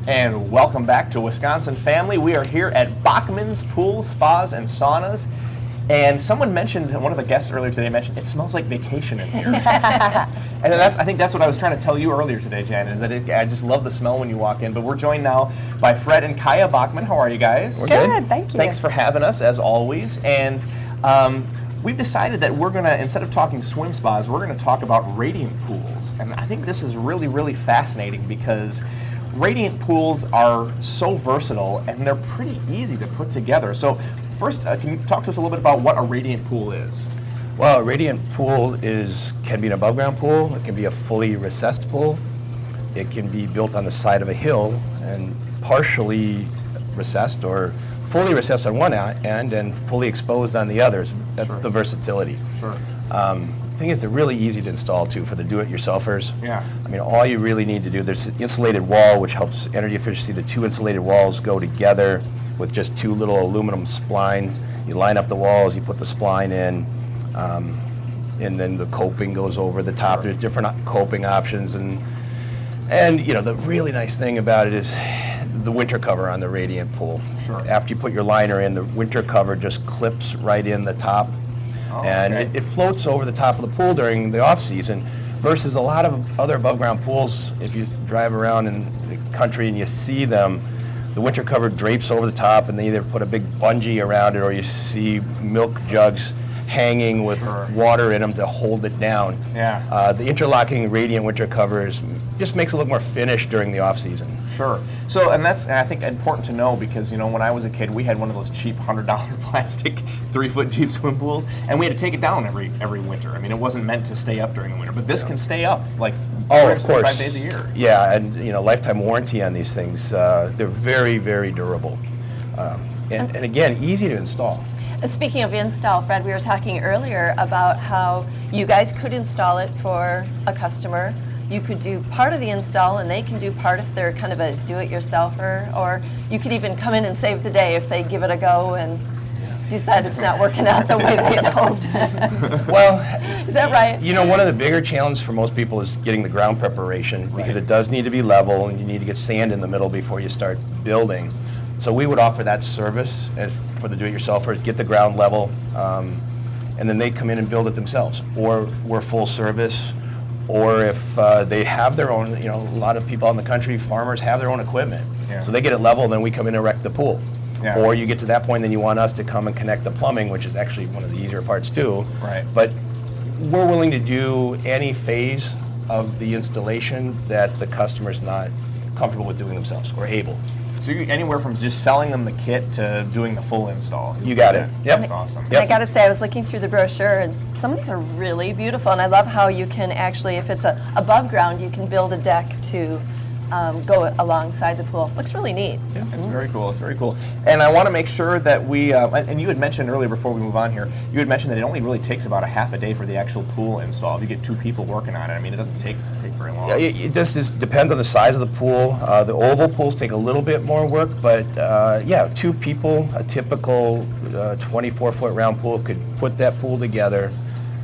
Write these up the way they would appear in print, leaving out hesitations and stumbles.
And welcome back to Wisconsin Family. We are here at Bachmann's Pools, Spas, and Saunas. And someone mentioned, one of the guests earlier today mentioned, it smells like vacation in here. And I think that's what I was trying to tell you earlier today, Jan, is that I just love the smell when you walk in. But we're joined now by Fred and Kiya Bachmann. How are you guys? We're good, thank you. Thanks for having us, as always. And we've decided that we're going to, instead of talking swim spas, we're going to talk about radiant pools. And I think this is really, really fascinating because radiant pools are so versatile and they're pretty easy to put together. So first, can you talk to us a little bit about what a radiant pool is? Well, a radiant pool can be an above ground pool, it can be a fully recessed pool, it can be built on the side of a hill and partially recessed or fully recessed on one end and fully exposed on the others. That's the versatility. Sure. The thing is, they're really easy to install too for the do-it-yourselfers. Yeah. I mean, all you really need to do, there's an insulated wall which helps energy efficiency. The two insulated walls go together with just two little aluminum splines. You line up the walls, you put the spline in, and then the coping goes over the top. There's different coping options, and you know, the really nice thing about it is the winter cover on the radiant pool. Sure. After you put your liner in, the winter cover just clips right in the top. Oh, And okay. it floats over the top of the pool during the off season, versus a lot of other above ground pools. If you drive around in the country and you see them, the winter cover drapes over the top and they either put a big bungee around it, or you see milk jugs hanging with water in them to hold it down. Yeah. The interlocking radiant winter covers just makes it look more finished during the off season. Sure. So, and that's, I think, important to know because, you know, when I was a kid, we had one of those cheap $100 plastic 3-foot deep swim pools, and we had to take it down every winter. I mean, it wasn't meant to stay up during the winter, but this can stay up like 365 days a year. Yeah, and you know, lifetime warranty on these things. They're very, very durable, and again, easy to install. Speaking of install, Fred, we were talking earlier about how you guys could install it for a customer. You could do part of the install and they can do part if they're kind of a do-it-yourselfer, or you could even come in and save the day if they give it a go and decide it's not working out the way they had hoped. Well, is that right? You know, one of the bigger challenges for most people is getting the ground preparation, because it does need to be level and you need to get sand in the middle before you start building. So we would offer that service for the do-it-yourselfers, get the ground level, and then they come in and build it themselves. Or we're full service, or if they have their own, you know, a lot of people in the country, farmers have their own equipment. Yeah. So they get it level, and then we come in and erect the pool. Yeah. Or you get to that point, then you want us to come and connect the plumbing, which is actually one of the easier parts too. Right. But we're willing to do any phase of the installation that the customer's not comfortable with doing themselves or able. So you're anywhere from just selling them the kit to doing the full install. You got it. Yep. That's awesome. And I got to say, I was looking through the brochure, and some of these are really beautiful. And I love how you can actually, if it's above ground, you can build a deck to go alongside the pool. Looks really neat. Yeah, it's very cool. It's very cool. And I want to make sure that we, and you had mentioned earlier before we move on here, you had mentioned that it only really takes about a half a day for the actual pool install. If you get 2 people working on it, I mean, it doesn't take very long. It just depends on the size of the pool. The oval pools take a little bit more work, but yeah, 2 people, a typical 24-foot round pool could put that pool together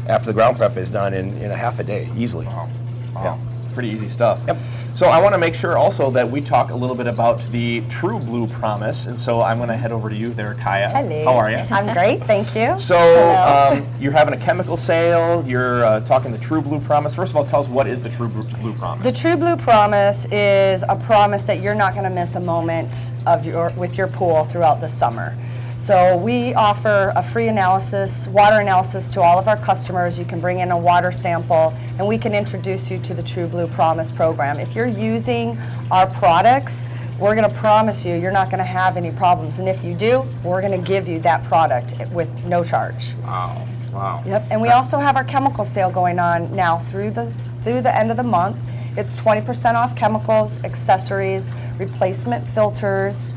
after the ground prep is done in a half a day, easily. Wow. Wow. Yeah. Pretty easy stuff. Yep. So I want to make sure also that we talk a little bit about the True Blue Promise, and so I'm going to head over to you there, Kiya. Hello. How are you? I'm great, thank you. So you're having a chemical sale, you're talking the True Blue Promise. First of all, tell us, what is the True Blue Promise? The True Blue Promise is a promise that you're not going to miss a moment of with your pool throughout the summer. So we offer a free analysis, water analysis, to all of our customers. You can bring in a water sample and we can introduce you to the True Blue Promise program. If you're using our products, we're going to promise you're not going to have any problems. And if you do, we're going to give you that product with no charge. Wow. Wow. Yep. And we also have our chemical sale going on now through the end of the month. It's 20% off chemicals, accessories, replacement filters,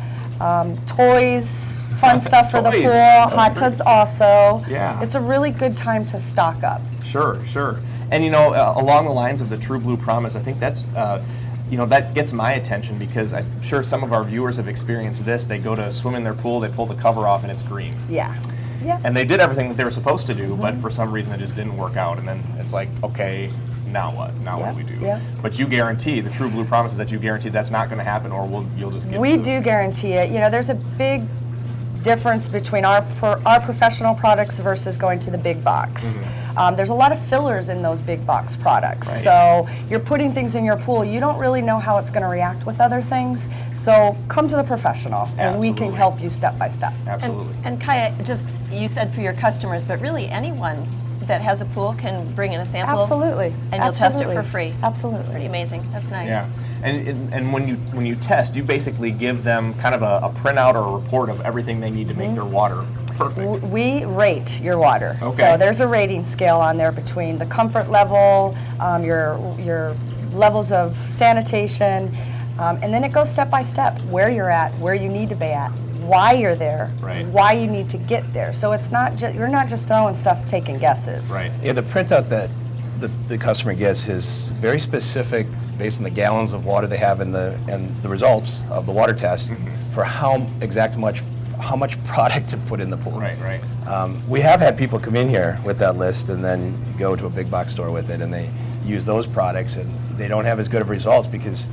toys, fun stuff for the Toys. pool, hot tubs also. Yeah. It's a really good time to stock up. Sure, sure. And you know, along the lines of the True Blue Promise, I think that's, you know, that gets my attention because I'm sure some of our viewers have experienced this. They go to swim in their pool, they pull the cover off, and it's green. Yeah. Yeah. And they did everything that they were supposed to do, but for some reason it just didn't work out. And then it's like, okay, now what? Now what do we do? Yeah. But you guarantee, the True Blue promises that you guarantee that's not going to happen, or you'll just get. We do guarantee it. You know, there's a big difference between our professional products versus going to the big box. There's a lot of fillers in those big box products. Right. So you're putting things in your pool, you don't really know how it's going to react with other things. So come to the professional, and we can Absolutely. help you step by step. Absolutely. And Kiya, just you said for your customers, but really anyone that has a pool can bring in a sample. Absolutely. And you'll test it Absolutely. for free. Absolutely. It's pretty amazing. That's nice. Yeah, and when you test, you basically give them kind of a printout or a report of everything they need to make their water perfect. We rate your water. Okay. So there's a rating scale on there between the comfort level, your levels of sanitation, and then it goes step by step, where you're at, where you need to be at, why you're there, Right. why you need to get there. So it's not you're not just throwing stuff, taking guesses. Right. Yeah, the printout that the customer gets is very specific based on the gallons of water they have and the results of the water test for how much product to put in the pool. Right. Right. We have had people come in here with that list and then go to a big box store with it, and they use those products, and they don't have as good of results because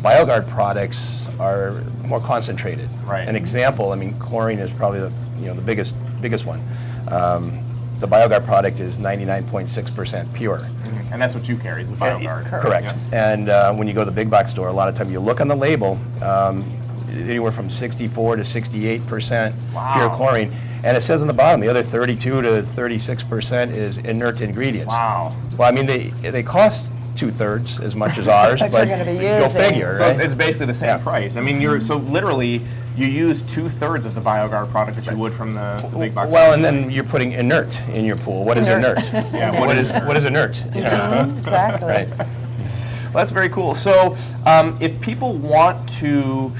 BioGuard products are more concentrated. Right. An example, I mean, chlorine is probably the biggest one. The BioGuard product is 99.6% pure. And that's what you carry, is the BioGuard. Correct. Yeah. And when you go to the big box store, a lot of time you look on the label, anywhere from 64 to 68% Wow. pure chlorine, and it says on the bottom the other 32 to 36% is inert ingredients. Wow. Well, I mean, they cost 2/3 as much as ours, But but you're gonna be go using- figure, So right? it's basically the same Yeah. price. I mean, so literally you use 2/3 of the BioGuard product that you would from the big box. Well, and then you're putting inert in your pool. What is Inert. inert? Yeah, what is inert? You know? Exactly. Right. Well, that's very cool. So, if people want to,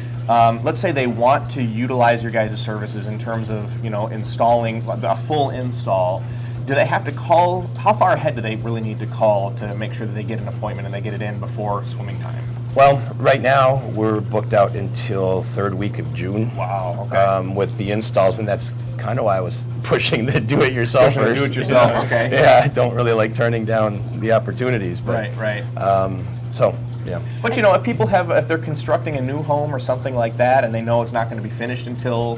let's say they want to utilize your guys' services in terms of, installing a full install, do they have to call? How far ahead do they really need to call to make sure that they get an appointment and they get it in before swimming time? Well, right now, we're booked out until third week of June. Wow, okay. With the installs, and that's kind of why I was pushing the do-it-yourself Pushing the first. do-it-yourself, okay. Yeah, I don't really like turning down the opportunities, but Right. so yeah. But if people if they're constructing a new home or something like that, and they know it's not going to be finished until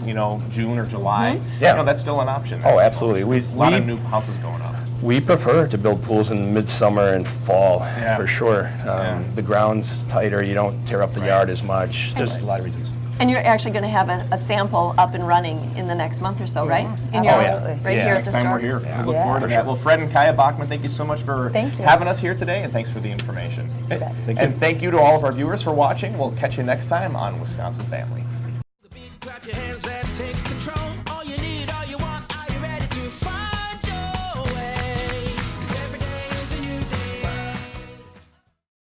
June or July, Yeah. that's still an option. Oh, absolutely. There's a lot of new houses going up. We prefer to build pools in midsummer and fall, Yeah. for sure. Yeah. The ground's tighter, you don't tear up the yard as much. There's a lot of reasons. And you're actually going to have a sample up and running in the next month or so, right? In your, Absolutely. Right Yeah. here at Next the time store. we're here. Yeah. We look Yeah. forward to For that. sure. Well, Fred and Kiya Bachmann, thank you so much for Thank you. having us here today, and thanks for the information. Thank you. And thank you to all of our viewers for watching. We'll catch you next time on Wisconsin Family. The beat, clap your hands, let's take control.